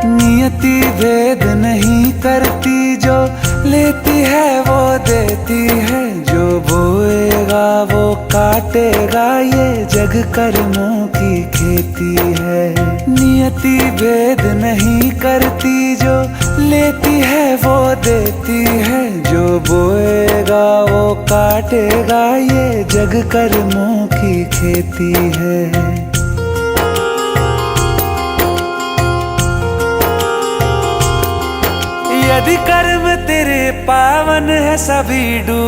नियति भेद नहीं करती, जो लेती है वो देती है। जो बोएगा वो काटेगा, ये जग कर्मों की खेती है। नियति भेद नहीं करती, जो लेती है वो देती है। जो बोएगा वो काटेगा, ये जग कर्मों की खेती है। यदि कर्म तेरे पावन है, सभी डूब